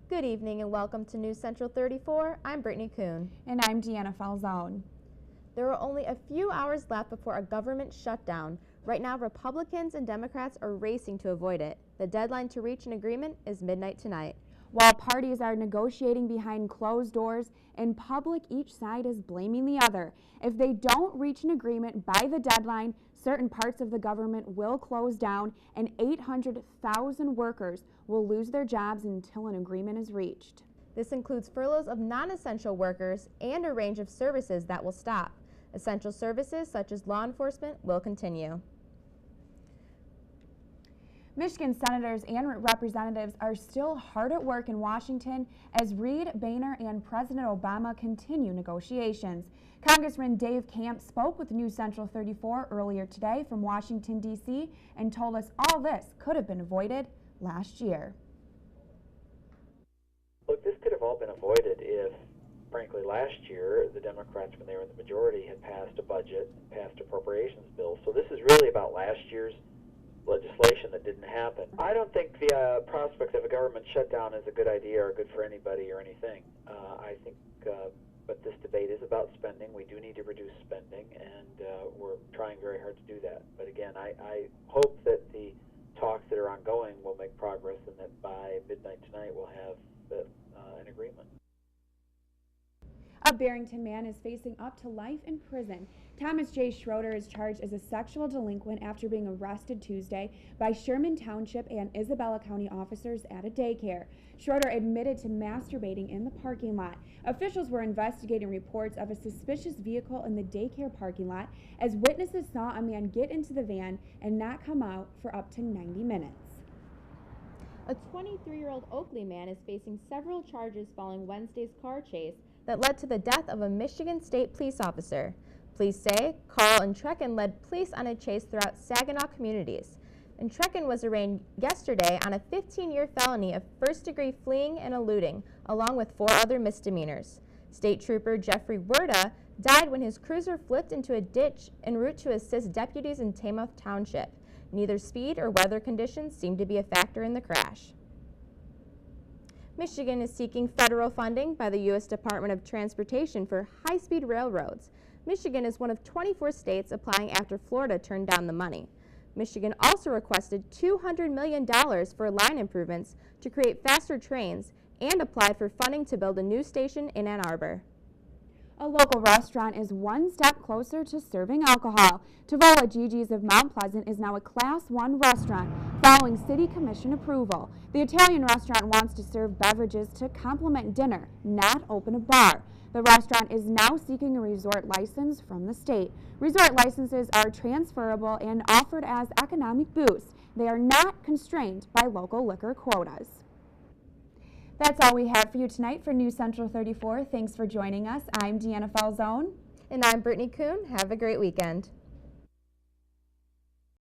Good evening and welcome to News Central 34. I'm Brittany Kuhn. And I'm Deanna Falzone. There are only a few hours left before a government shutdown. Right now, Republicans and Democrats are racing to avoid it. The deadline to reach an agreement is midnight tonight. While parties are negotiating behind closed doors, in public each side is blaming the other. If they don't reach an agreement by the deadline, certain parts of the government will close down and 800,000 workers will lose their jobs until an agreement is reached. This includes furloughs of non-essential workers and a range of services that will stop. Essential services such as law enforcement will continue. Michigan senators and representatives are still hard at work in Washington as Reid, Boehner, and President Obama continue negotiations. Congressman Dave Camp spoke with News Central 34 earlier today from Washington, D.C. and told us all this could have been avoided last year. Look, this could have all been avoided if, frankly, last year the Democrats, when they were in the majority, had passed a budget, passed appropriations bills. So this is really about last year's legislation that didn't happen. I don't think the prospect of a government shutdown is a good idea or good for anybody or anything. I think, but this debate is about spending. We do need to reduce spending, and we're trying very hard to do that. But again, I hope that the talks that are ongoing will make progress and that by midnight tonight we'll have an agreement. A Barrington man is facing up to life in prison. Thomas J. Schroeder is charged as a sexual delinquent after being arrested Tuesday by Sherman Township and Isabella County officers at a daycare. Schroeder admitted to masturbating in the parking lot. Officials were investigating reports of a suspicious vehicle in the daycare parking lot as witnesses saw a man get into the van and not come out for up to 90 minutes. A 23-year-old Oakley man is facing several charges following Wednesday's car chase that led to the death of a Michigan State police officer. Police say Carl Entrekin led police on a chase throughout Saginaw communities. Entrekin was arraigned yesterday on a 15-year felony of first-degree fleeing and eluding, along with 4 other misdemeanors. State Trooper Jeffrey Werda died when his cruiser flipped into a ditch en route to assist deputies in Tamath Township. Neither speed or weather conditions seemed to be a factor in the crash. Michigan is seeking federal funding by the U.S. Department of Transportation for high-speed railroads. Michigan is one of 24 states applying after Florida turned down the money. Michigan also requested $200 million for line improvements to create faster trains and applied for funding to build a new station in Ann Arbor. A local restaurant is one step closer to serving alcohol. Tavola Gigi's of Mount Pleasant is now a Class 1 restaurant following City Commission approval. The Italian restaurant wants to serve beverages to complement dinner, not open a bar. The restaurant is now seeking a resort license from the state. Resort licenses are transferable and offered as economic boosts. They are not constrained by local liquor quotas. That's all we have for you tonight for News Central 34. Thanks for joining us. I'm Deanna Falzone. And I'm Brittany Kuhn. Have a great weekend.